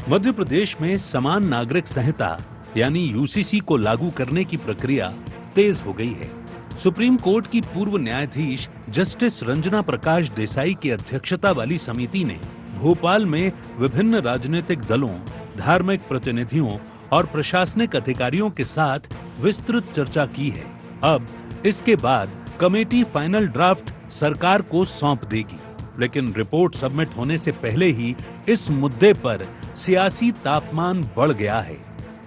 मध्य प्रदेश में समान नागरिक संहिता यानी यूसीसी को लागू करने की प्रक्रिया तेज हो गई है। सुप्रीम कोर्ट की पूर्व न्यायाधीश जस्टिस रंजना प्रकाश देसाई की अध्यक्षता वाली समिति ने भोपाल में विभिन्न राजनीतिक दलों, धार्मिक प्रतिनिधियों और प्रशासनिक अधिकारियों के साथ विस्तृत चर्चा की है। अब इसके बाद कमेटी फाइनल ड्राफ्ट सरकार को सौंप देगी, लेकिन रिपोर्ट सबमिट होने से पहले ही इस मुद्दे पर सियासी तापमान बढ़ गया है।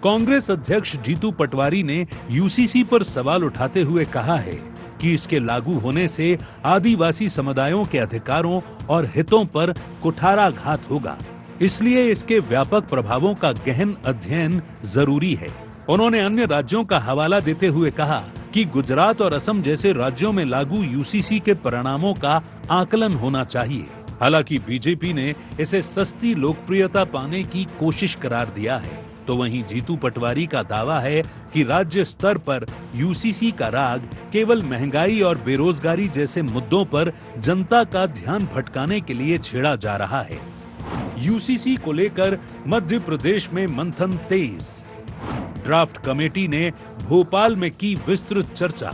कांग्रेस अध्यक्ष जीतू पटवारी ने यूसीसी पर सवाल उठाते हुए कहा है कि इसके लागू होने से आदिवासी समुदायों के अधिकारों और हितों पर कुठाराघात होगा, इसलिए इसके व्यापक प्रभावों का गहन अध्ययन जरूरी है। उन्होंने अन्य राज्यों का हवाला देते हुए कहा कि गुजरात और असम जैसे राज्यों में लागू यूसीसी के परिणामों का आकलन होना चाहिए। हालांकि बीजेपी ने इसे सस्ती लोकप्रियता पाने की कोशिश करार दिया है, तो वहीं जीतू पटवारी का दावा है कि राज्य स्तर पर यूसीसी का राग केवल महंगाई और बेरोजगारी जैसे मुद्दों पर जनता का ध्यान भटकाने के लिए छेड़ा जा रहा है। यूसीसी को लेकर मध्य प्रदेश में मंथन तेज। ड्राफ्ट कमेटी ने भोपाल में की विस्तृत चर्चा।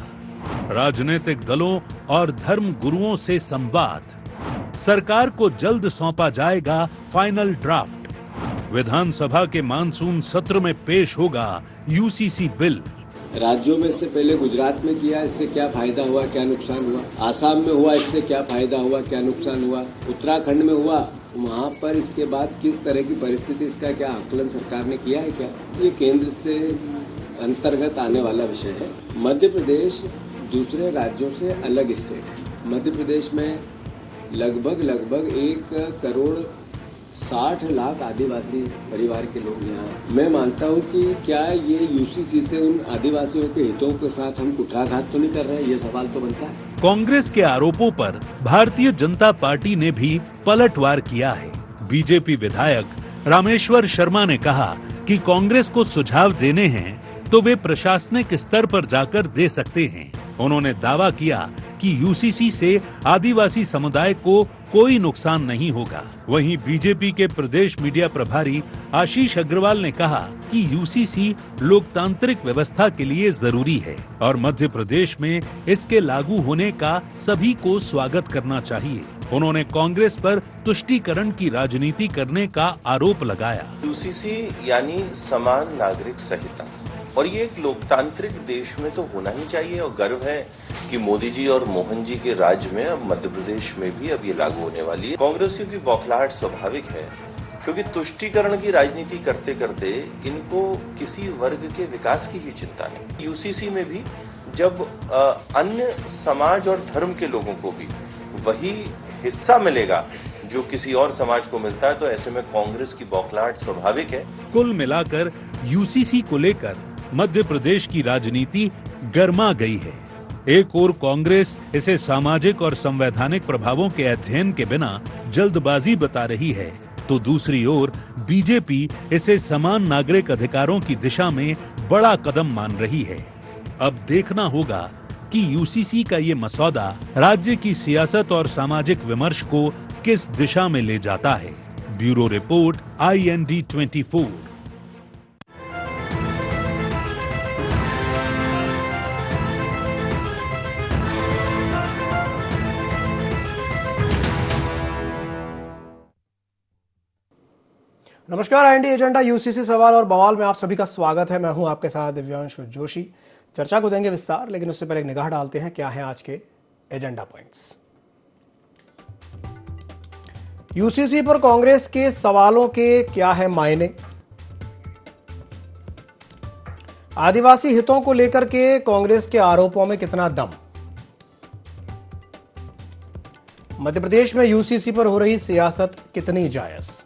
राजनीतिक दलों और धर्म गुरुओं से संवाद। सरकार को जल्द सौंपा जाएगा फाइनल ड्राफ्ट। विधानसभा के मानसून सत्र में पेश होगा यूसीसी बिल। राज्यों में से पहले गुजरात में किया, इससे क्या फायदा हुआ, क्या नुकसान हुआ। आसाम में हुआ, इससे क्या फायदा हुआ, क्या नुकसान हुआ। उत्तराखंड में हुआ, वहाँ पर इसके बाद किस तरह की परिस्थिति, इसका क्या आकलन सरकार ने किया है क्या। ये केंद्र से अंतर्गत आने वाला विषय है। मध्य प्रदेश दूसरे राज्यों से अलग स्टेट है। मध्य प्रदेश में लगभग 1,60,00,000 आदिवासी परिवार के लोग यहाँ। मैं मानता हूँ कि क्या ये यूसीसी से उन आदिवासियों के हितों के साथ हम कुठाराघात तो नहीं कर रहे हैं, ये सवाल तो बनता है। कांग्रेस के आरोपों पर भारतीय जनता पार्टी ने भी पलटवार किया है। बीजेपी विधायक रामेश्वर शर्मा ने कहा कि कांग्रेस को सुझाव देने हैं तो वे प्रशासनिक स्तर पर जाकर दे सकते हैं। उन्होंने दावा किया कि यूसीसी से आदिवासी समुदाय को कोई नुकसान नहीं होगा। वहीं बीजेपी के प्रदेश मीडिया प्रभारी आशीष अग्रवाल ने कहा कि यूसीसी लोकतांत्रिक व्यवस्था के लिए जरूरी है और मध्य प्रदेश में इसके लागू होने का सभी को स्वागत करना चाहिए। उन्होंने कांग्रेस पर तुष्टीकरण की राजनीति करने का आरोप लगाया। यूसीसी यानी समान नागरिक संहिता, और ये एक लोकतांत्रिक देश में तो होना ही चाहिए। और गर्व है कि मोदी जी और मोहन जी के राज्य में अब मध्य प्रदेश में भी अब ये लागू होने वाली है। कांग्रेसियों की बौखलाहट स्वाभाविक है, क्योंकि तुष्टीकरण की राजनीति करते करते इनको किसी वर्ग के विकास की ही चिंता नहीं। यूसीसी में भी जब अन्य समाज और धर्म के लोगों को भी वही हिस्सा मिलेगा जो किसी और समाज को मिलता है, तो ऐसे में कांग्रेस की बौखलाहट स्वाभाविक है। कुल मिलाकर यूसीसी को लेकर मध्य प्रदेश की राजनीति गर्मा गई है। एक ओर कांग्रेस इसे सामाजिक और संवैधानिक प्रभावों के अध्ययन के बिना जल्दबाजी बता रही है, तो दूसरी ओर बीजेपी इसे समान नागरिक अधिकारों की दिशा में बड़ा कदम मान रही है। अब देखना होगा कि यूसीसी का ये मसौदा राज्य की सियासत और सामाजिक विमर्श को किस दिशा में ले जाता है। Bureau report IND 24। नमस्कार, IND एजेंडा यूसीसी सवाल और बवाल में आप सभी का स्वागत है। मैं हूं आपके साथ दिव्यांशु जोशी। चर्चा को देंगे विस्तार, लेकिन उससे पहले एक निगाह डालते हैं क्या है आज के एजेंडा पॉइंट्स। यूसीसी पर कांग्रेस के सवालों के क्या है मायने। आदिवासी हितों को लेकर के कांग्रेस के आरोपों में कितना दम। मध्य प्रदेश में यूसीसी पर हो रही सियासत कितनी जायज।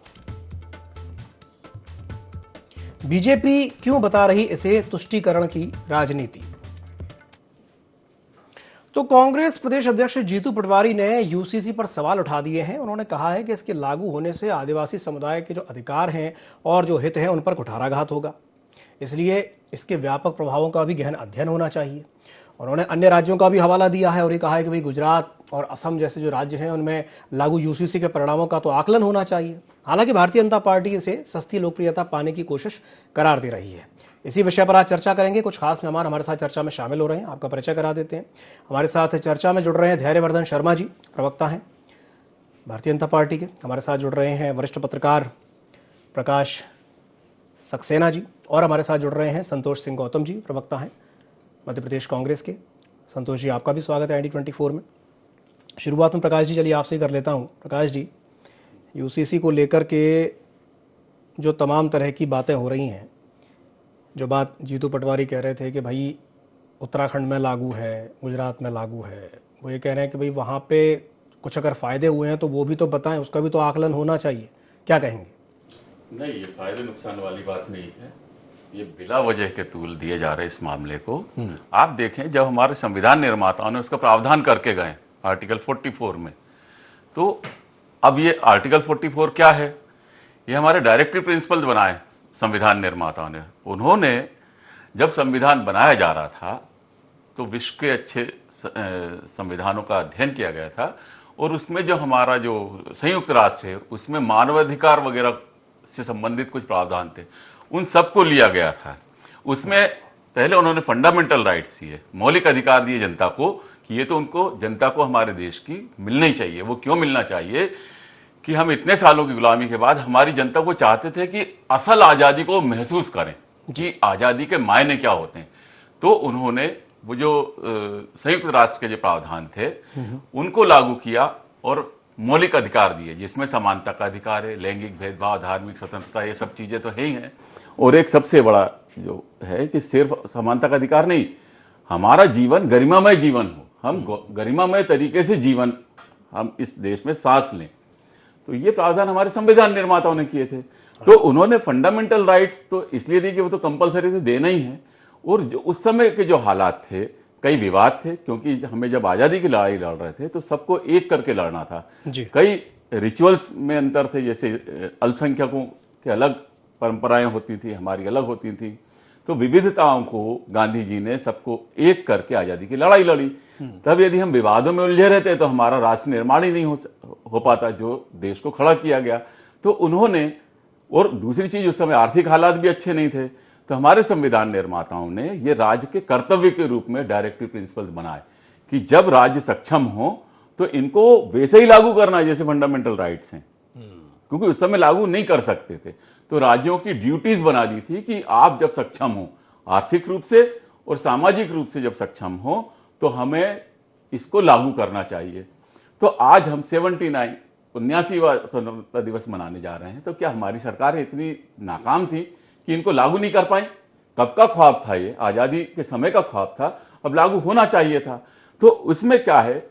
बीजेपी क्यों बता रही इसे तुष्टीकरण की राजनीति। तो कांग्रेस प्रदेश अध्यक्ष जीतू पटवारी ने यूसीसी पर सवाल उठा दिए हैं। उन्होंने कहा है कि इसके लागू होने से आदिवासी समुदाय के जो अधिकार हैं और जो हित हैं उन पर कुठाराघात होगा, इसलिए इसके व्यापक प्रभावों का भी गहन अध्ययन होना चाहिए। उन्होंने अन्य राज्यों का भी हवाला दिया है और ये कहा है कि भाई गुजरात और असम जैसे जो राज्य हैं उनमें लागू यूसीसी के परिणामों का तो आकलन होना चाहिए। हालांकि भारतीय जनता पार्टी इसे सस्ती लोकप्रियता पाने की कोशिश करार दे रही है। इसी विषय पर आज चर्चा करेंगे। कुछ खास मेहमान हमारे साथ चर्चा में शामिल हो रहे हैं, आपका परिचय करा देते हैं। हमारे साथ चर्चा में जुड़ रहे हैं धैर्यवर्धन शर्मा जी, प्रवक्ता हैं भारतीय जनता पार्टी के। हमारे साथ जुड़ रहे हैं वरिष्ठ पत्रकार प्रकाश सक्सेना जी, और हमारे साथ जुड़ रहे हैं संतोष सिंह गौतम जी, प्रवक्ता हैं मध्य प्रदेश कांग्रेस के। संतोष जी, आपका भी स्वागत है ID24 में। शुरुआत में प्रकाश जी, चलिए आपसे ही कर लेता हूँ। प्रकाश जी, यूसीसी को लेकर के जो तमाम तरह की बातें हो रही हैं, जो बात जीतू पटवारी कह रहे थे कि भाई उत्तराखंड में लागू है, गुजरात में लागू है, वो ये कह रहे हैं कि भाई वहाँ पे कुछ अगर फ़ायदे हुए हैं तो वो भी तो बताएं, उसका भी तो आकलन होना चाहिए। क्या कहेंगे? नहीं, ये फायदे नुकसान वाली बात नहीं है, ये बिला वजह के तूल दिए जा रहे इस मामले को। आप देखें, जब हमारे संविधान निर्माताओं ने उसका प्रावधान करके गए आर्टिकल 44 में, तो अब ये आर्टिकल 44 क्या है? ये हमारे डायरेक्टिव प्रिंसिपल बनाए संविधान निर्माताओं ने। उन्होंने जब संविधान बनाया जा रहा था तो विश्व के अच्छे संविधानों का अध्ययन किया गया था, और उसमें जो हमारा जो संयुक्त राष्ट्र है उसमें मानवाधिकार वगैरह से संबंधित कुछ प्रावधान थे, उन सबको लिया गया था। उसमें पहले उन्होंने फंडामेंटल राइट्स दिए, मौलिक अधिकार दिए जनता को, कि ये तो उनको, जनता को हमारे देश की मिलना ही चाहिए। वो क्यों मिलना चाहिए? कि हम इतने सालों की गुलामी के बाद हमारी जनता को चाहते थे कि असल आज़ादी को महसूस करें कि आज़ादी के मायने क्या होते हैं। तो उन्होंने वो जो संयुक्त राष्ट्र के जो प्रावधान थे उनको लागू किया और मौलिक अधिकार दिए, जिसमें समानता का अधिकार है, लैंगिक भेदभाव, धार्मिक स्वतंत्रता, ये सब चीजें तो है ही हैं। और एक सबसे बड़ा जो है कि सिर्फ समानता का अधिकार नहीं, हमारा जीवन गरिमामय जीवन हो, हम गरिमामय तरीके से जीवन हम इस देश में सांस लें। तो ये प्रावधान हमारे संविधान निर्माताओं ने किए थे। तो उन्होंने फंडामेंटल राइट्स तो इसलिए दी कि वो तो कंपलसरी से देना ही है। और जो उस समय के जो हालात थे, कई विवाद थे, क्योंकि हमें जब आज़ादी की लड़ाई लड़ रहे थे तो सबको एक करके लड़ना था। कई रिचुअल्स में अंतर थे, जैसे अल्पसंख्यकों के अलग परंपराएं होती थी, हमारी अलग होती थी। तो विविधताओं को गांधी जी ने सबको एक करके आज़ादी की लड़ाई लड़ी। तब यदि हम विवादों में उलझे रहते तो हमारा राष्ट्र निर्माण ही नहीं हो पाता, जो देश को खड़ा किया गया। तो उन्होंने, और दूसरी चीज, उस समय आर्थिक हालात भी अच्छे नहीं थे, तो हमारे संविधान निर्माताओं ने ये राज्य के कर्तव्य के रूप में डायरेक्टिव प्रिंसिपल्स बनाए कि जब राज्य सक्षम हो तो इनको वैसे ही लागू करना है जैसे फंडामेंटल राइट्स हैं, क्योंकि उस समय लागू नहीं कर सकते थे। तो राज्यों की ड्यूटीज बना दी थी कि आप जब सक्षम हो आर्थिक रूप से और सामाजिक रूप से, जब सक्षम हो तो हमें इसको लागू करना चाहिए। तो आज हम 79वां स्वतंत्रता दिवस मनाने जा रहे हैं। तो क्या हमारी सरकार इतनी नाकाम थी कि इनको लागू नहीं कर पाई? कब का ख्वाब था ये? आजादी के समय का ख्वाब था, अब लागू होना चाहिए था। तो उसमें क्या है,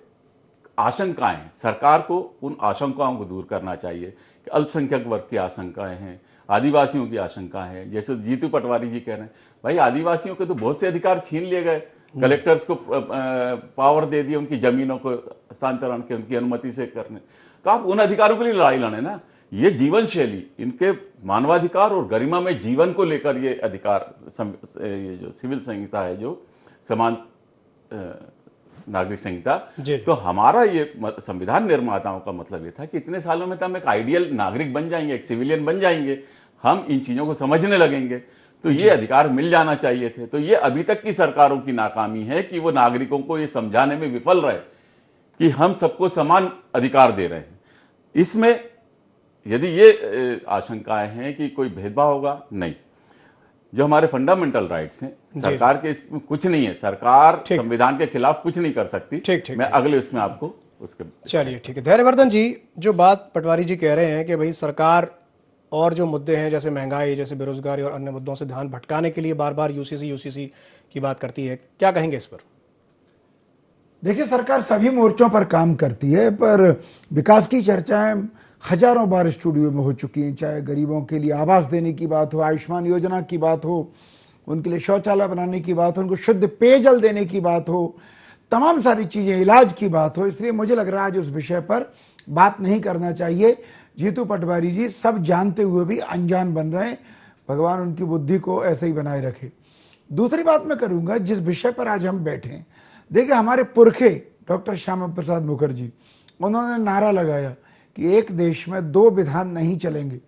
आशंकाएं, सरकार को उन आशंकाओं को दूर करना चाहिए कि अल्पसंख्यक वर्ग की आशंकाएं हैं, आदिवासियों की आशंका है। जैसे जीतू पटवारी जी कह रहे हैं, भाई आदिवासियों के तो बहुत से अधिकार छीन लिए गए, कलेक्टर्स को पावर दे दिए उनकी जमीनों को हस्तांतरण के, उनकी अनुमति से करने। तो आप उन अधिकारों के लिए लड़ाई लड़े ना। ये जीवन शैली, इनके मानवाधिकार और गरिमा में जीवन को लेकर ये अधिकार, ये जो सिविल संहिता है, जो समान नागरिक संहिता, तो हमारा ये संविधान निर्माताओं का मतलब ये था कि इतने सालों में तो हम एक आइडियल नागरिक बन जाएंगे, एक सिविलियन बन जाएंगे, हम इन चीजों को समझने लगेंगे, तो ये अधिकार मिल जाना चाहिए थे। तो ये अभी तक की सरकारों की नाकामी है कि वो नागरिकों को ये समझाने में विफल रहे कि हम सबको समान अधिकार दे रहे हैं। इसमें यदि ये आशंकाएं हैं कि कोई भेदभाव होगा, नहीं। जो हमारे फंडामेंटल राइट्स हैं, सरकार के इसमें कुछ नहीं है, सरकार संविधान के खिलाफ कुछ नहीं कर सकती। मैं अगले इसमें आपको उसके, चलिए ठीक है। धैर्यवर्धन जी, जो बात पटवारी जी कह रहे हैं कि भाई सरकार और जो मुद्दे हैं जैसे महंगाई, जैसे बेरोजगारी और अन्य मुद्दों से ध्यान भटकाने के लिए बार बार यूसीसी की बात करती है, क्या कहेंगे इस पर? देखिए, सरकार सभी मोर्चों पर काम करती है, पर विकास की चर्चाएं हजारों बार स्टूडियो में हो चुकी हैं। चाहे गरीबों के लिए आवास देने की बात हो, आयुष्मान योजना की बात हो, उनके लिए शौचालय बनाने की बात हो, उनको शुद्ध पेयजल देने की बात हो, तमाम सारी चीजें, इलाज की बात हो। इसलिए मुझे लग रहा है आज उस विषय पर बात नहीं करना चाहिए। जीतू पटवारी जी सब जानते हुए भी अनजान बन रहे हैं। भगवान उनकी बुद्धि को ऐसे ही बनाए रखे। दूसरी बात मैं करूंगा जिस विषय पर आज हम बैठे हैं, देखिए हमारे पुरखे डॉक्टर श्यामा प्रसाद मुखर्जी, उन्होंने नारा लगाया कि एक देश में दो विधान नहीं चलेंगे।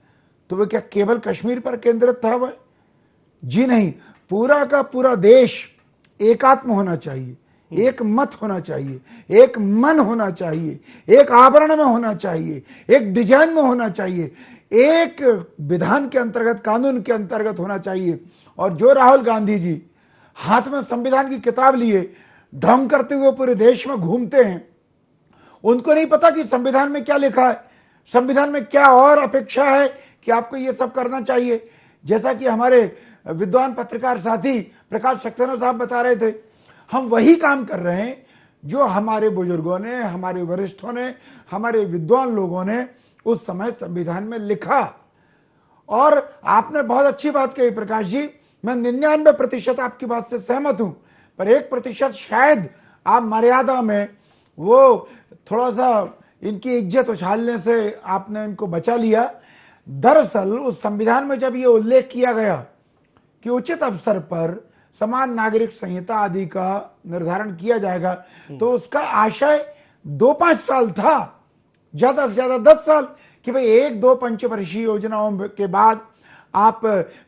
तो वह क्या केवल कश्मीर पर केंद्रित था वह? जी नहीं, पूरा का पूरा देश एकात्म होना चाहिए, एक मत होना चाहिए, एक मन होना चाहिए, एक आवरण में होना चाहिए, एक डिजाइन में होना चाहिए, एक विधान के अंतर्गत, कानून के अंतर्गत होना चाहिए। और जो राहुल गांधी जी हाथ में संविधान की किताब लिए ढोंग करते हुए पूरे देश में घूमते हैं, उनको नहीं पता कि संविधान में क्या लिखा है, संविधान में क्या और अपेक्षा है कि आपको ये सब करना चाहिए। जैसा कि हमारे विद्वान पत्रकार साथी प्रकाश सक्सेना साहब बता रहे थे, हम वही काम कर रहे हैं जो हमारे बुजुर्गों ने, हमारे वरिष्ठों ने, हमारे विद्वान लोगों ने उस समय संविधान में लिखा। और आपने बहुत अच्छी बात कही प्रकाश जी, मैं 99% आपकी बात से सहमत हूं, पर 1% शायद आप मर्यादा में वो थोड़ा सा इनकी इज्जत उछालने से आपने इनको बचा लिया। दरअसल उस संविधान में जब ये उल्लेख किया गया कि उचित अवसर पर समान नागरिक संहिता आदि का निर्धारण किया जाएगा, तो उसका आशय 2-5 साल था, ज्यादा से ज्यादा 10 साल, कि भाई 1-2 पंचवर्षीय योजनाओं के बाद आप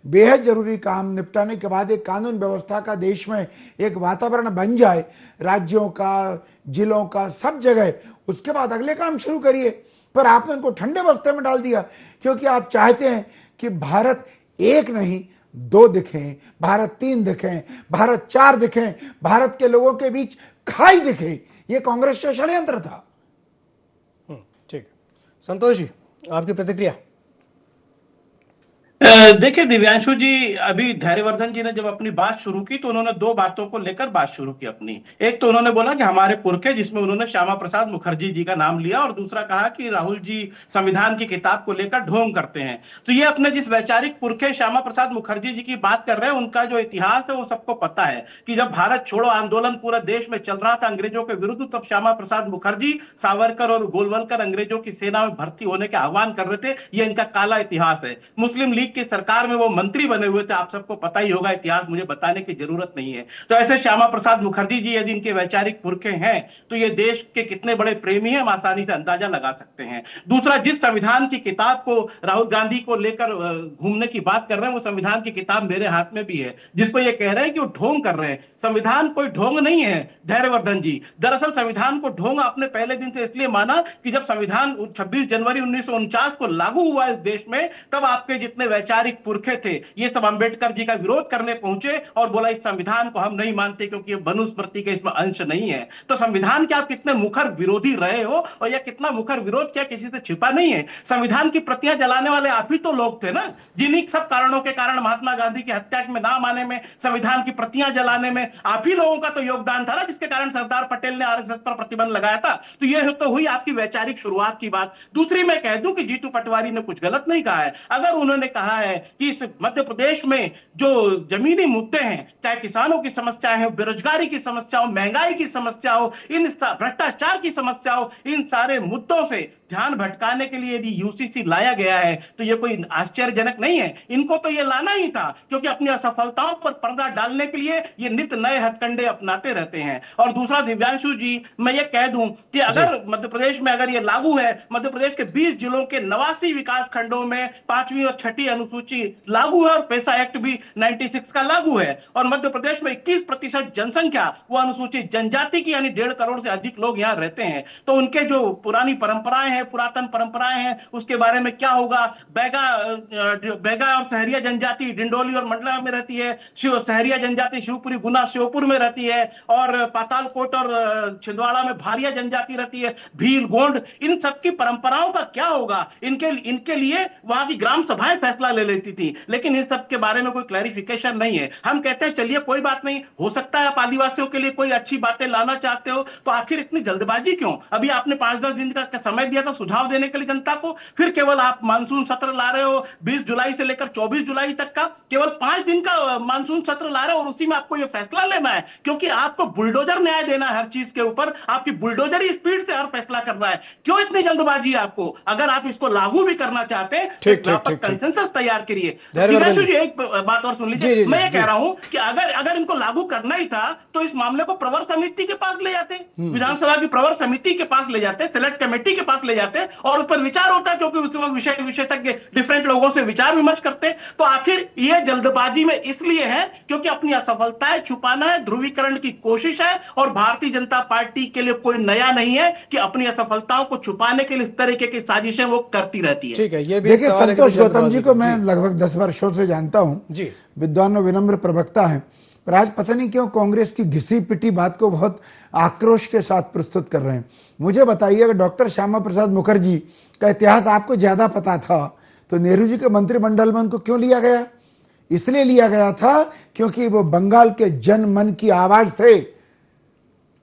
बेहद जरूरी काम निपटाने के बाद एक कानून व्यवस्था का देश में एक वातावरण बन जाए, राज्यों का, जिलों का, सब जगह, उसके बाद अगले काम शुरू करिए। पर आपने उनको ठंडे बस्ते में डाल दिया, क्योंकि आप चाहते हैं कि भारत एक नहीं 2 दिखें, भारत 3 दिखें, भारत 4 दिखें, भारत के लोगों के बीच खाई दिखे। ये कांग्रेस का षड्यंत्र था। ठीक, संतोष जी आपकी प्रतिक्रिया। देखिए दिव्यांशु जी, अभी धैर्यवर्धन जी ने जब अपनी बात शुरू की तो उन्होंने 2 बातों को लेकर बात शुरू की अपनी। एक तो उन्होंने बोला कि हमारे पुरखे, जिसमें उन्होंने श्यामा प्रसाद मुखर्जी जी का नाम लिया, और दूसरा कहा कि राहुल जी संविधान की किताब को लेकर ढोंग करते हैं। तो ये अपने जिस वैचारिक पुरखे श्यामा प्रसाद मुखर्जी जी की बात कर रहे हैं, उनका जो इतिहास है वो सबको पता है कि जब भारत छोड़ो आंदोलन पूरा देश में चल रहा था अंग्रेजों के विरुद्ध, तब श्यामा प्रसाद मुखर्जी, सावरकर और गोलवलकर अंग्रेजों की सेना में भर्ती होने के आह्वान कर रहे थे। ये इनका काला इतिहास है। मुस्लिम लीग की सरकार में वो मंत्री बने हुए थे, आप सबको पता ही होगा, इतिहास मुझे बताने की जरूरत नहीं है। तो ऐसे श्यामा प्रसाद मुखर्जी जी यदि इनके वैचारिक पुरखे हैं तो ये देश के कितने बड़े प्रेमी हैं, हम आसानी से अंदाजा लगा सकते हैं। दूसरा, जिस संविधान की किताब को राहुल गांधी को लेकर घूमने की बात कर रहे हैं, वो संविधान की किताब मेरे हाथ में भी है, जिसको ये कह रहे हैं कि वो ढोंग कर रहे हैं। संविधान कोई ढोंग नहीं है धैर्यवर्धन जी। दरअसल संविधान को ढोंग आपने पहले दिन से इसलिए माना कि जब संविधान 26 जनवरी 1949 को लागू हुआ इस देश में, तब आपके जितने वैचारिक पुरखे थे ये सब अंबेडकर जी का विरोध करने पहुंचे और बोला इस संविधान को हम नहीं मानते क्योंकि ये मनुस्मृति के इसमें अंश नहीं है। तो संविधान के आप कितने मुखर विरोधी रहे हो, और यह कितना मुखर विरोध क्या किसी से छिपा नहीं है। संविधान की प्रतियां जलाने वाले आप ही तो लोग थे ना, जिन्हीं सब कारणों के कारण महात्मा गांधी की हत्या में नाम आने में, संविधान की प्रतियां जलाने में आप ही लोगों का तो योगदान था ना, जिसके कारण सरदार पटेल ने आरएसएस पर प्रतिबंध लगाया था। तो यह तो हुई आपकी वैचारिक शुरुआत की बात। दूसरी मैं कह दूं कि जीतू पटवारी ने कुछ गलत नहीं कहा है। अगर उन्होंने कहा है कि इस मध्य प्रदेश में जो जमीनी मुद्दे हैं, चाहे किसानों की समस्या है, बेरोजगारी की समस्या हो, महंगाई की समस्या हो, इन भ्रष्टाचार की समस्या हो, इन सारे मुद्दों से ध्यान भटकाने के लिए यदि यूसीसी लाया गया है तो ये कोई आश्चर्यजनक नहीं है। इनको तो ये लाना ही था, क्योंकि अपनी असफलताओं पर पर्दा डालने के लिए ये नित नए हथकंडे अपनाते रहते हैं। और दूसरा दिव्यांशु जी, मैं ये कह दूं कि अगर मध्य प्रदेश में अगर ये लागू है, मध्य प्रदेश के 20 जिलों के 89 विकास खंडों में 5वीं और 6ठी अनुसूची लागू है, और पैसा एक्ट भी 96 का लागू है, और मध्य प्रदेश में 21% जनसंख्या वो अनुसूचित जनजाति की, यानी 1.5 करोड़ से अधिक लोग यहाँ रहते हैं। तो उनके जो पुरानी परंपराएं हैं, पुरातन परंपराएं हैं, उसके बारे में क्या होगा। बैगा और सहरिया जनजाति डिंडोली और मंडला में रहती है, सहरिया जनजाति शिवपुरी, गुना, श्योपुर में रहती है, और पातालकोट और छिंदवाड़ा में भारिया जनजाति रहती है, भील, गोंड, इन सब की परंपराओं का क्या होगा। इनके लिए वहां की ग्राम सभाएं फैसला ले लेती थी, लेकिन इन सब के बारे में कोई क्लैरिफिकेशन नहीं है। हम कहते हैं चलिए कोई बात नहीं, हो सकता है आप आदिवासियों के लिए कोई अच्छी बातें लाना चाहते हो, तो आखिर इतनी जल्दबाजी क्यों। अभी आपने 5-10 दिन का समय दिया था सुझाव देने के लिए जनता को, फिर केवल आप मानसून सत्र ला रहे हो 20 जुलाई से लेकर 24 जुलाई तक का, केवल 5 दिन का मानसून सत्र ला रहे हो, और उसी में आपको यह फैसला लेना है, क्योंकि आपको बुलडोजर न्याय देना है हर चीज के ऊपर। आपकी बुलडोजरी स्पीड से हर फैसला करना है। क्यों इतनी जल्दबाजी है आपको। अगर आप इसको लागू भी करना चाहते हैं तो कंसेंसस तैयार करिए। धैर्यवर्धन दिनेश जी, जी एक बात और सुन जी, लीजिए, जी, मैं ये जी। कह रहा हूं कि अगर इनको लागू करना ही था तो इस मामले को प्रवर समिति के पास ले जाते, विधानसभा की प्रवर समिति के पास ले जाते, सेलेक्ट कमेटी के पास ले जाते और उस पर विचार होता, क्योंकि उसमें विशेषज्ञ डिफरेंट लोगों से विचार विमर्श करते। तो आखिर ये जल्दबाजी में इसलिए है क्योंकि अपनी असफलताएं छुपाना है, ध्रुवीकरण की कोशिश है, और भारतीय जनता पार्टी के लिए कोई नया नहीं है कि अपनी असफलताओं को छुपाने के लिए इस तरीके की साजिशें वो करती रहती है। ठीक है, ये भी देखिए, सवाल है कि संतोष गौतम जी जल्दबाजी को कर- मैं जी, लगभग 10 वर्षों से जानता हूं, जी, विद्वान और विनम्र प्रवक्ता हैं, पर आज पता नहीं क्यों कांग्रेस की घिसी पिटी बात को बहुत आक्रोश के साथ प्रस्तुत कर रहे हैं। मुझे बताइए, अगर डॉक्टर श्यामा प्रसाद मुखर्जी का इतिहास आपको ज्यादा पता था तो नेहरू जी के मंत्रिमंडल में उनको क्यों लिया गया? इसलिए लिया गया था क्योंकि वो बंगाल के जन मन की आवाज थे।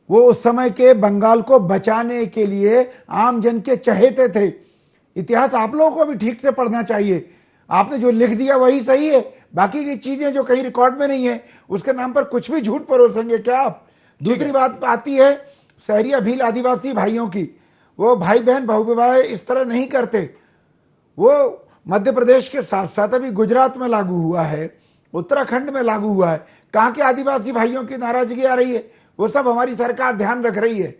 वो उस समय के बंगाल को बचाने के लिए आम जन के चहेते थे। इतिहास आप लोगों को भी ठीक से पढ़ना चाहिए। आपने जो लिख दिया वही सही है, बाकी की चीजें जो कहीं रिकॉर्ड में नहीं है उसके नाम पर कुछ भी झूठ परोसेंगे क्या आप? दूसरी बात आती है शहरी भील आदिवासी भाइयों की। वो भाई बहन बहुविवाह इस तरह नहीं करते। वो मध्य प्रदेश के साथ साथ अभी गुजरात में लागू हुआ है, उत्तराखंड में लागू हुआ है। कहाँ के आदिवासी भाइयों की नाराजगी आ रही है? वो सब हमारी सरकार ध्यान रख रही है।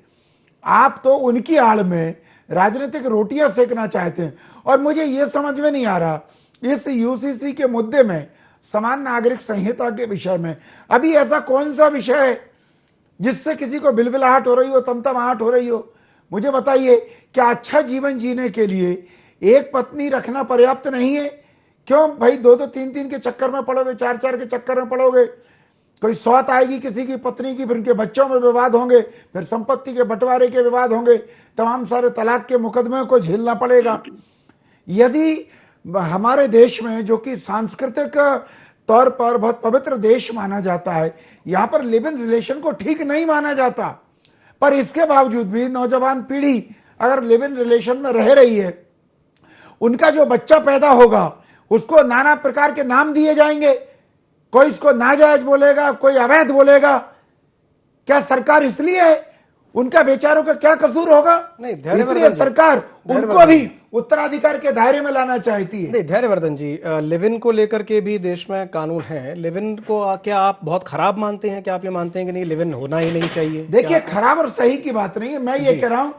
आप तो उनकी आड़ में राजनीतिक रोटियां सेकना चाहते हैं। और मुझे यह समझ में नहीं आ रहा, इस यूसीसी के मुद्दे में, समान नागरिक संहिता के विषय में, अभी ऐसा कौन सा विषय है जिससे किसी को बिलबिलाहट हो रही हो, तमतमाहट हो रही हो? मुझे बताइए, क्या अच्छा जीवन जीने के लिए एक पत्नी रखना पर्याप्त नहीं है? क्यों भाई 2-2, 3-3 के चक्कर में पड़ोगे, 4-4 के चक्कर में पड़ोगे? कोई सौत आएगी किसी की पत्नी की, फिर उनके बच्चों में विवाद होंगे, फिर संपत्ति के बंटवारे के विवाद होंगे, तमाम सारे तलाक के मुकदमे को झेलना पड़ेगा। यदि हमारे देश में, जो कि सांस्कृतिक तौर पर बहुत पवित्र देश माना जाता है, यहाँ पर लिव इन रिलेशन को ठीक नहीं माना जाता, पर इसके बावजूद भी नौजवान पीढ़ी अगर लिव इन रिलेशन में रह रही है, उनका जो बच्चा पैदा होगा उसको नाना प्रकार के नाम दिए जाएंगे। कोई इसको नाजायज बोलेगा, कोई अवैध बोलेगा। क्या सरकार इसलिए है? उनका बेचारों का क्या कसूर होगा? नहीं, धैर्यवर्धन इसलिए जी, सरकार उनको भी उत्तराधिकार के दायरे में लाना चाहती है। नहीं धैर्यवर्धन जी, लिव इन को लेकर के भी देश में कानून है। लिव इन को क्या आप बहुत खराब मानते हैं? क्या आप ये मानते हैं कि नहीं, लिव इन होना ही नहीं चाहिए? देखिए, खराब और सही की बात नहीं है। मैं ये कह रहा हूं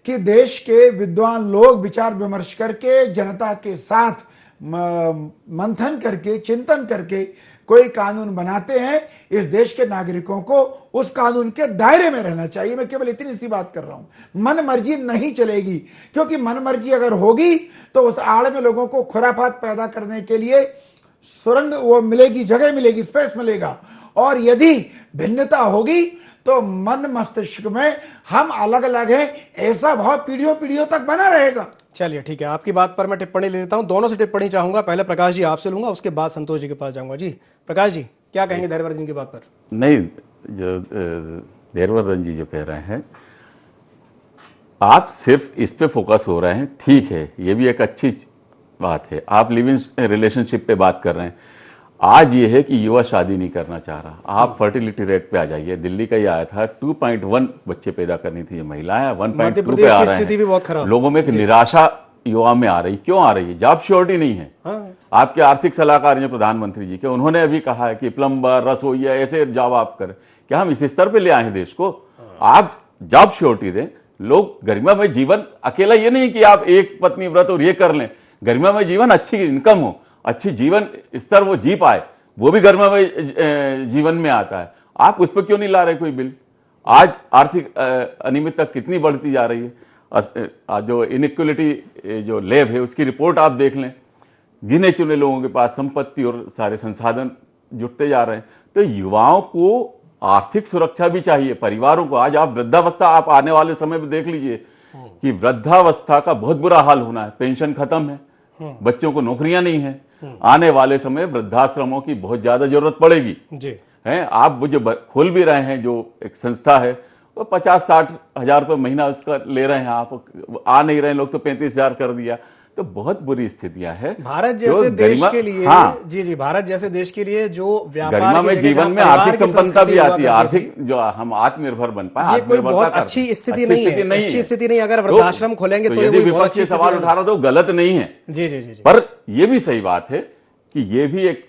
कि देश के विद्वान लोग विचार विमर्श करके, जनता के साथ मंथन करके, चिंतन करके कोई कानून बनाते हैं। इस देश के नागरिकों को उस कानून के दायरे में रहना चाहिए। मैं केवल इतनी सी बात कर रहा हूं। मन मर्जी नहीं चलेगी, क्योंकि मन मर्जी अगर होगी तो उस आड़ में लोगों को खुराफात पैदा करने के लिए सुरंग वो मिलेगी, जगह मिलेगी, स्पेस मिलेगा। और यदि भिन्नता होगी तो मन मस्तिष्क में हम अलग अलग हैं, ऐसा भाव पीढ़ियों पीढ़ियों तक बना रहेगा। चलिए ठीक है, आपकी बात पर मैं टिप्पणी ले लेता हूं। दोनों से टिप्पणी चाहूंगा। पहले प्रकाश जी आपसे लूंगा, उसके बाद संतोष जी के पास जाऊंगा। जी प्रकाश जी, क्या कहेंगे धैर्यवर्धन जी की बात पर? नहीं, जो धैर्यवर्धन जी जो कह रहे हैं, आप सिर्फ इस पे फोकस हो रहे हैं, ठीक है, ये भी एक अच्छी बात है। आप लिव इन रिलेशनशिप पे बात कर रहे हैं। आज ये है कि युवा शादी नहीं करना चाह रहा। आप फर्टिलिटी रेट पे आ जाइए। दिल्ली का ये आया था 2.1 बच्चे पैदा करनी थी, ये महिलाएं 1.2 पे आ रहे भी बहुत हैं। खराब। लोगों में एक निराशा युवा में आ रही। क्यों आ रही है? जॉब श्योरिटी नहीं है। हाँ। आपके आर्थिक सलाहकार हैं प्रधानमंत्री जी के, उन्होंने अभी कहा है कि प्लम्बर, रसोईया, ऐसे जॉब आप करें। क्या हम इस स्तर पे ले आए हैं देश को? आप जॉब श्योरिटी दें, लोग गरिमामय जीवन, अकेला ये नहीं कि आप एक पत्नी व्रत और ये कर लें। गरिमामय जीवन, अच्छी इनकम हो, अच्छी जीवन स्तर वो जी पाए, वो भी गरिमामय जीवन में आता है। आप उस पर क्यों नहीं ला रहे कोई बिल? आज आर्थिक अनियमितता कितनी बढ़ती जा रही है। आज जो इनइक्वलिटी जो लैब है उसकी रिपोर्ट आप देख लें। गिने चुने लोगों के पास संपत्ति और सारे संसाधन जुटते जा रहे हैं। तो युवाओं को आर्थिक सुरक्षा भी चाहिए, परिवारों को। आज आप वृद्धावस्था, आप आने वाले समय में देख लीजिए कि वृद्धावस्था का बहुत बुरा हाल होना है। पेंशन खत्म है, बच्चों को नौकरियां नहीं है। आने वाले समय वृद्धाश्रमों की बहुत ज्यादा जरूरत पड़ेगी जी। हैं। आप वो जो खोल भी रहे हैं, जो एक संस्था है, वो 50-60 हजार रुपये महीना उसका ले रहे हैं। आप आ नहीं रहे लोग, तो 35,000 कर दिया। तो बहुत बुरी स्थितियां हैं। भारत जैसे देश के लिए, जी भारत जैसे देश के लिए जो गरिमा में जीवन में आर्थिक संपन्नता भी आती है, आर्थिक जो हम आत्मनिर्भर बन पाए, ये कोई बहुत अच्छी स्थिति नहीं है, अच्छी स्थिति नहीं। अगर वृद्धाश्रम खोलेंगे तो यदि विपक्ष ये सवाल उठा रहा तो गलत नहीं है। जी। पर यह भी सही बात है कि ये भी एक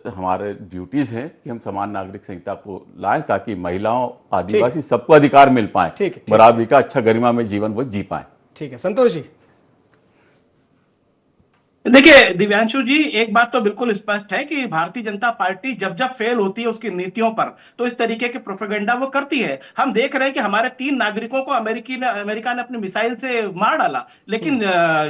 हमारे ड्यूटीज हैं कि हम समान नागरिक संहिता को लाएं ताकि महिलाओं, आदिवासी सबको अधिकार मिल पाए, बराबरी का अच्छा गरिमा में जीवन वो जी पाए। ठीक है संतोष जी। देखिए दिव्यांशु जी, एक बात तो बिल्कुल स्पष्ट है कि भारतीय जनता पार्टी जब जब फेल होती है उसकी नीतियों पर तो इस तरीके के प्रोपेगेंडा वो करती है। हम देख रहे हैं कि हमारे 3 नागरिकों को अमेरिका ने अपनी मिसाइल से मार डाला, लेकिन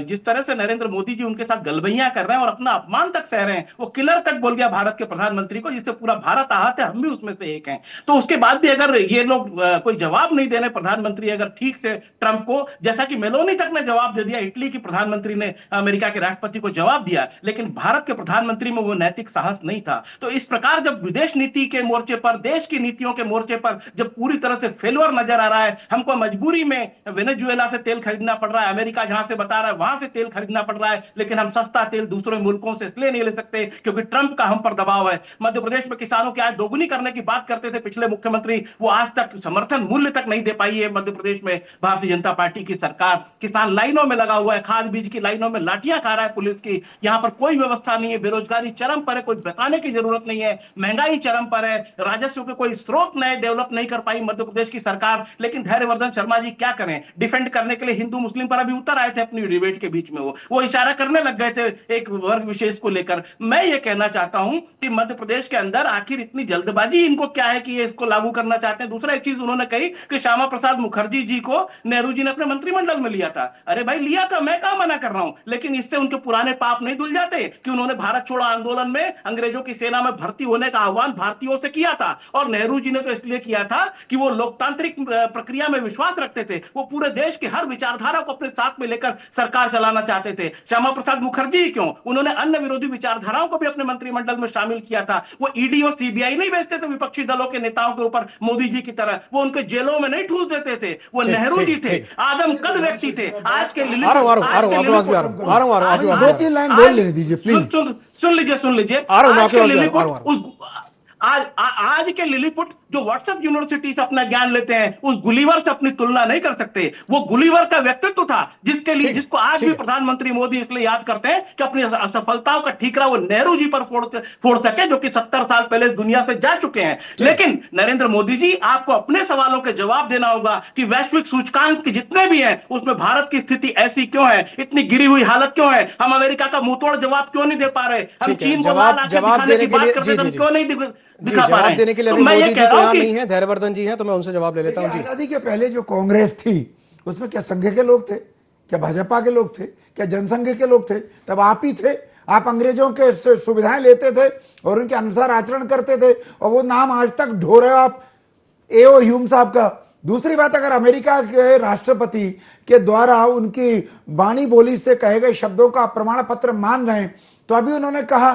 जिस तरह से नरेंद्र मोदी जी उनके साथ गलबैयां कर रहे हैं और अपना अपमान तक सह रहे हैं, वो किलर तक बोल गया भारत के प्रधानमंत्री को, जिससे पूरा भारत आहत है, हम भी उसमें से एक हैं। तो उसके बाद भी अगर ये लोग कोई जवाब नहीं देने प्रधानमंत्री अगर ठीक से ट्रंप को, जैसा कि मेलोनी तक ने जवाब दे दिया, इटली की प्रधानमंत्री ने अमेरिका के राष्ट्रपति को जवाब दिया, लेकिन भारत के प्रधानमंत्री में वो नैतिक साहस नहीं था। तो इस प्रकार जब विदेश नीति के मोर्चे पर, देश की नीतियों के मोर्चे पर जब पूरी तरह से फेल्योर नजर आ रहा है, हमको मजबूरी में वेनेजुएला से तेल खरीदना पड़ रहा है, अमेरिका जहां से बता रहा है वहां से तेल खरीदना पड़ रहा है, लेकिन हम सस्ता तेल दूसरे मुल्कों से इसलिए नहीं ले सकते क्योंकि ट्रंप का हम पर दबाव है। मध्य प्रदेश में किसानों की आय दोगुनी करने की बात करते थे पिछले मुख्यमंत्री, वो आज तक समर्थन मूल्य तक नहीं दे पाई है मध्य प्रदेश में भारतीय जनता पार्टी की सरकार। किसान लाइनों में लगा हुआ है, खाद बीज की लाइनों में लाठियां खा रहा है पुलिस की, यहां पर कोई व्यवस्था नहीं है, बेरोजगारी चरम पर है, कोई बताने की जरूरत नहीं है, महंगाई चरम पर है, राजस्व के कोई स्रोत नए डेवलप नहीं कर पाई मध्य प्रदेश की सरकार। लेकिन धैर्यवर्धन शर्मा जी क्या करें, डिफेंड करने के लिए हिंदू मुस्लिम पर अभी उतर आए थे अपनी डिबेट के बीच में, वो इशारा करने लग गए थे एक वर्ग विशेष को लेकर। मैं ये कहना चाहता हूं कि मध्य प्रदेश के अंदर आखिर इतनी जल्दबाजी इनको क्या है कि ये इसको लागू करना चाहते हैं। दूसरा एक चीज उन्होंने कही कि श्यामा प्रसाद मुखर्जी जी को नेहरू जी ने अपने मंत्रिमंडल में लिया था। अरे भाई लिया था, मैं कहां मना कर रहा हूं, लेकिन इससे उनके पुराने पाप नहीं धुल जाते कि उन्होंने भारत छोड़ो आंदोलन में अंग्रेजों की सेना में भर्ती होने का आह्वान भारतीयों से किया था। और नेहरू जी ने तो इसलिए किया था कि वो लोकतांत्रिक प्रक्रिया में विश्वास रखते थे, वो पूरे देश के हर विचारधारा को अपने साथ में लेकर सरकार चलाना चाहते थे। श्यामा प्रसाद मुखर्जी क्यों, उन्होंने अन्य विरोधी विचारधाराओं को भी अपने मंत्रिमंडल में शामिल किया था। वो ईडी और सीबीआई नहीं भेजते थे विपक्षी दलों के नेताओं के ऊपर मोदी जी की तरह, वो उनके जेलों में नहीं ठूस देते थे। वो नेहरू जी थे, आदमकद व्यक्ति थे। आज के दो तीन लाइन बोल लेने दीजिए प्लीज। सुन लीजिए आज के लिलीपुट जो व्हाट्सएप यूनिवर्सिटी से अपना ज्ञान लेते हैं, उस गुलिवर से अपनी तुलना नहीं कर सकते। वो गुलिवर का व्यक्तित्व था जिसके लिए, जिसको आज भी प्रधानमंत्री मोदी इसलिए याद करते हैं कि अपनी असफलताओं का ठीकरा वो नेहरू जी पर फोड़ सके, जो कि 70 साल पहले दुनिया से जा चुके हैं। लेकिन नरेंद्र मोदी जी, आपको अपने सवालों के जवाब देना होगा कि वैश्विक सूचकांक जितने भी हैं उसमें भारत की स्थिति ऐसी क्यों है, इतनी गिरी हुई हालत क्यों है, हम अमेरिका का मुंहतोड़ जवाब क्यों नहीं दे पा रहे, हम चीन को जवाब देने की बात करते हैं, क्यों नहीं जवाब देने के लिए मोदी जी तैयार नहीं है। धैर्यवर्धन जी हैं तो मैं उनसे जवाब ले लेता हूं। आजादी के पहले जो कांग्रेस थी उसमें क्या संघ के लोग थे, क्या भाजपा के लोग थे, क्या जनसंघ के लोग थे? तब आप ही थे। आप अंग्रेजों के सुविधाएं लेते थे और उनके अनुसार आचरण करते थे, और वो नाम आज तक ढो रहे हो आप एओ ह्यूम साहब का। दूसरी बात, अगर अमेरिका के राष्ट्रपति के द्वारा उनकी वाणी बोली से कहे गए शब्दों का प्रमाण पत्र मान रहे हैं, तो अभी उन्होंने कहा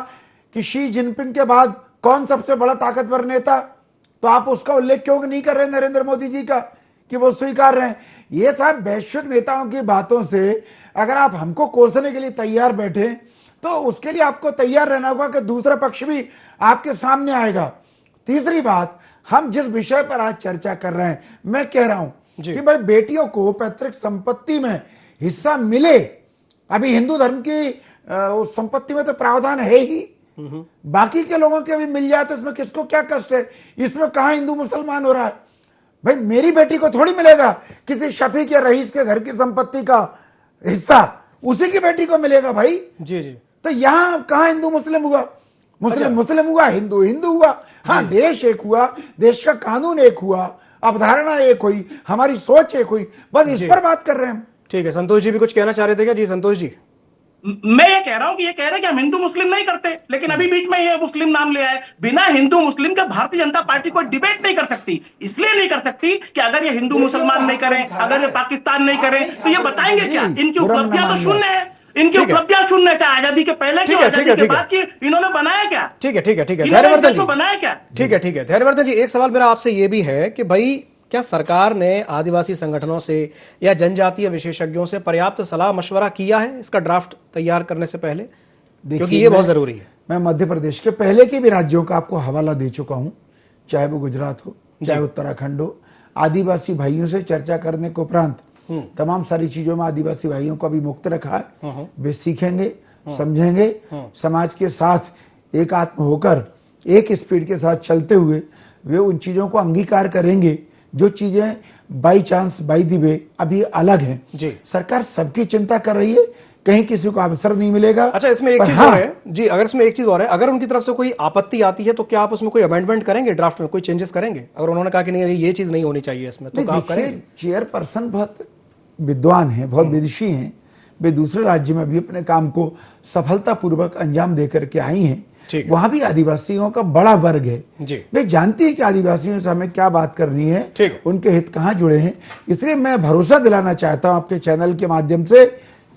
कि शी जिनपिंग के बाद कौन सबसे बड़ा ताकतवर नेता, तो आप उसका उल्लेख क्यों नहीं कर रहे नरेंद्र मोदी जी का कि वो स्वीकार रहे हैं? ये सब वैश्विक नेताओं की बातों से अगर आप हमको कोसने के लिए तैयार बैठे तो उसके लिए आपको तैयार रहना होगा कि दूसरा पक्ष भी आपके सामने आएगा। तीसरी बात, हम जिस विषय पर आज चर्चा कर रहे हैं, मैं कह रहा हूं कि भाई बेटियों को पैतृक संपत्ति में हिस्सा मिले। अभी हिंदू धर्म की उस संपत्ति में तो प्रावधान है ही, बाकी के लोगों के भी मिल जाए तो इसमें किसको क्या कष्ट है? इसमें कहां हिंदू मुसलमान हो रहा है? भाई मेरी बेटी को थोड़ी मिलेगा किसी शफीक या रईस के घर की संपत्ति का हिस्सा, उसी की बेटी को मिलेगा भाई। जी जी। तो यहां कहां हिंदू मुस्लिम हुआ? मुस्लिम हुआ, हिंदू हुआ। हाँ, देश एक हुआ, देश का कानून एक हुआ, अवधारणा एक हुई, हमारी सोच एक हुई, बस इस पर बात कर रहे हैं। ठीक है, संतोष जी भी कुछ कहना चाह रहे थे क्या? जी संतोष जी। मैं ये कह रहा हूं कि ये कह रहे हैं कि हम हिंदू मुस्लिम नहीं करते, लेकिन अभी बीच में ये मुस्लिम नाम ले आए। बिना हिंदू मुस्लिम के भारतीय जनता पार्टी कोई डिबेट नहीं कर सकती। इसलिए नहीं कर सकती कि अगर ये हिंदू मुसलमान नहीं करें, अगर ये पाकिस्तान नहीं करें, तो ये बताएंगे क्या? इनकी उपलब्धियां तो शून्य है, इनकी उपलब्धियां शून्य है, चाहे आजादी के पहले की आजादी के बाद की, इन्होंने बनाया क्या? ठीक है धैर्यवर्धन जी बनाया क्या? ठीक है धैर्यवर्धन जी, एक सवाल मेरा आपसे ये भी है कि भाई क्या सरकार ने आदिवासी संगठनों से या जनजातीय विशेषज्ञों से पर्याप्त सलाह मशवरा किया है इसका ड्राफ्ट तैयार करने से पहले? क्योंकि ये बहुत जरूरी है। मैं मध्य प्रदेश के पहले के भी राज्यों का आपको हवाला दे चुका हूं, चाहे वो गुजरात हो, चाहे उत्तराखंड हो। आदिवासी भाइयों से चर्चा करने के उपरांत तमाम सारी चीजों में आदिवासी भाइयों को भी मुक्त रखा है। वे सीखेंगे, समझेंगे, समाज के साथ एक आत्म होकर एक स्पीड के साथ चलते हुए वे उन चीजों को अंगीकार करेंगे जो चीजें बाई चांस बाई दी वे अभी अलग हैं। जी। सरकार सबकी चिंता कर रही है, कहीं किसी को अवसर नहीं मिलेगा। अच्छा, इसमें एक चीज और है जी, अगर इसमें एक चीज और है, अगर उनकी तरफ से कोई आपत्ति आती है तो क्या आप उसमें कोई अमेंडमेंट करेंगे, ड्राफ्ट में कोई चेंजेस करेंगे? अगर उन्होंने कहा कि नहीं ये चीज नहीं होनी चाहिए इसमें, तो आप करेंगे? चेयरपर्सन बहुत विद्वान है, बहुत विदुषी हैं, वे दूसरे राज्य में भी अपने काम को सफलतापूर्वक अंजाम देकर के आई हैं। वहां भी आदिवासियों का बड़ा वर्ग है, वे जानती हैं कि आदिवासियों से हमें क्या बात करनी है, उनके हित कहाँ जुड़े हैं। इसलिए मैं भरोसा दिलाना चाहता हूं आपके चैनल के माध्यम से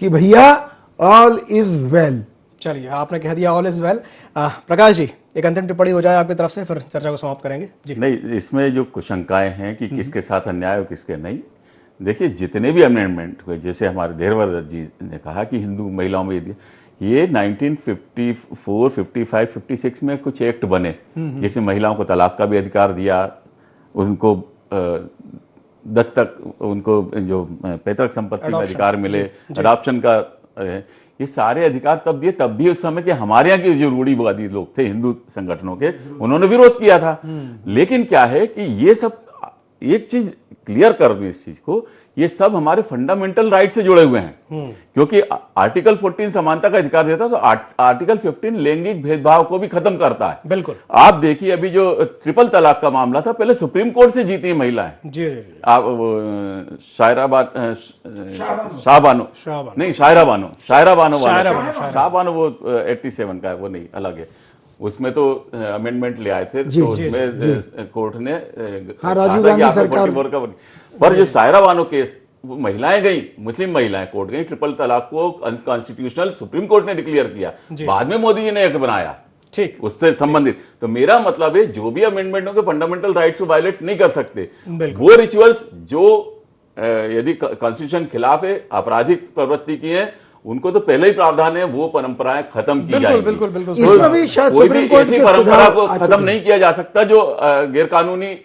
कि भैया ऑल इज वेल। चलिए, आपने कह दिया all is well. Prakash ji, एक अंतिम टिप्पणी हो जाए आपकी तरफ से, फिर चर्चा को समाप्त करेंगे जी। नहीं, इसमें जो कुछ शंकाएं हैं कि किसके साथ अन्याय और किसके नहीं, देखिए जितने भी अमेंडमेंट हुए, जैसे हमारे धैर्यवर्धन जी ने कहा कि हिंदू महिलाओं में ये 1954, 55, 56 में कुछ एक्ट बने, जैसे महिलाओं को तलाक का भी अधिकार दिया, उनको दत्तक, उनको जो पैतृक संपत्ति का अधिकार मिले, अडॉप्शन का, ये सारे अधिकार तब दिए। तब भी उस समय के हमारे यहाँ के जो रूढ़िवादी लोग थे हिंदू संगठनों के, उन्होंने विरोध किया था। लेकिन क्या है कि ये सब, एक चीज क्लियर कर दूं इस चीज को, ये सब हमारे फंडामेंटल राइट से जुड़े हुए हैं। क्योंकि आर्टिकल 14 समानता का अधिकार देता है, तो आर्टिकल 15 लैंगिक भेदभाव को भी खत्म करता है। बिल्कुल। आप देखिए अभी जो ट्रिपल तलाक का मामला था, पहले सुप्रीम कोर्ट से जीती है महिलाएं। जी। आप शायरा बानो वो 87 का है, वो नहीं, अलग है। उसमें तो अमेंडमेंट ले आए थे, तो उसमें कोर्ट ने राजीव गांधी सरकार पर जो सायरा बानो केस, वो महिलाएं गई, मुस्लिम महिलाएं कोर्ट गई, ट्रिपल तलाक को अनकॉन्स्टिट्यूशनल सुप्रीम कोर्ट ने डिक्लेयर किया, बाद में मोदी जी ने एक बनाया ठीक उससे संबंधित। तो मेरा मतलब है जो भी अमेंडमेंट होंगे फंडामेंटल राइट्स को वायलेट नहीं कर सकते। वो रिचुअल्स जो यदि कॉन्स्टिट्यूशन खिलाफ है, आपराधिक प्रवृत्ति की है, उनको तो पहले ही प्रावधान है, वो परंपराएं खत्म की जाएंगी। बिल्कुल। इसमें भी शायद सुप्रीम कोर्ट की परंपरा को खत्म नहीं किया जा सकता जो गैरकानूनी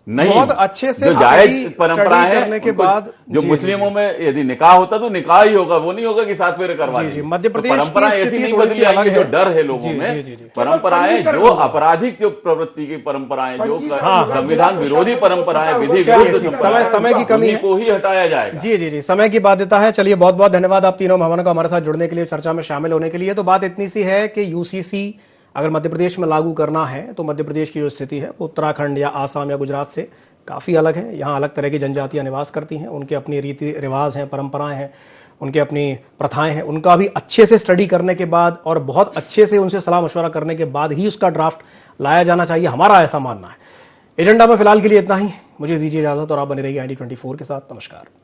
नहीं, बहुत अच्छे से जो जायज परंपराएं करने के बाद, जो मुस्लिमों में यदि निकाह होता तो निकाह ही होगा, वो नहीं होगा कि 7 फेरे करवा देंगे। मध्य प्रदेश परंपराएं ऐसी नहीं बदली आएंगी, जो डर है लोगों में। परंपराएं जो आपराधिक जो प्रवृत्ति की परंपराएं, जो संविधान विरोधी परंपराएं, विधि विरुद्ध समय की कमी को ही हटाया जाएगा। जी, समय की बाध्यता है। चलिए, बहुत बहुत धन्यवाद आप तीनों मेहमानों को हमारे साथ जुड़ने के लिए, चर्चा में शामिल होने के लिए। तो बात इतनी सी है कि यूसीसी अगर मध्य प्रदेश में लागू करना है तो मध्य प्रदेश की जो स्थिति है वो उत्तराखंड या आसाम या गुजरात से काफ़ी अलग है। यहाँ अलग तरह की जनजातियाँ निवास करती हैं, उनके अपनी रीति रिवाज हैं, परंपराएं हैं, उनके अपनी प्रथाएं हैं। उनका भी अच्छे से स्टडी करने के बाद और बहुत अच्छे से उनसे सलाह मशवरा करने के बाद ही उसका ड्राफ्ट लाया जाना चाहिए, हमारा ऐसा मानना है। एजेंडा में फिलहाल के लिए इतना ही। मुझे दीजिए इजाजत और आप बने रहिए ID24 के साथ। नमस्कार।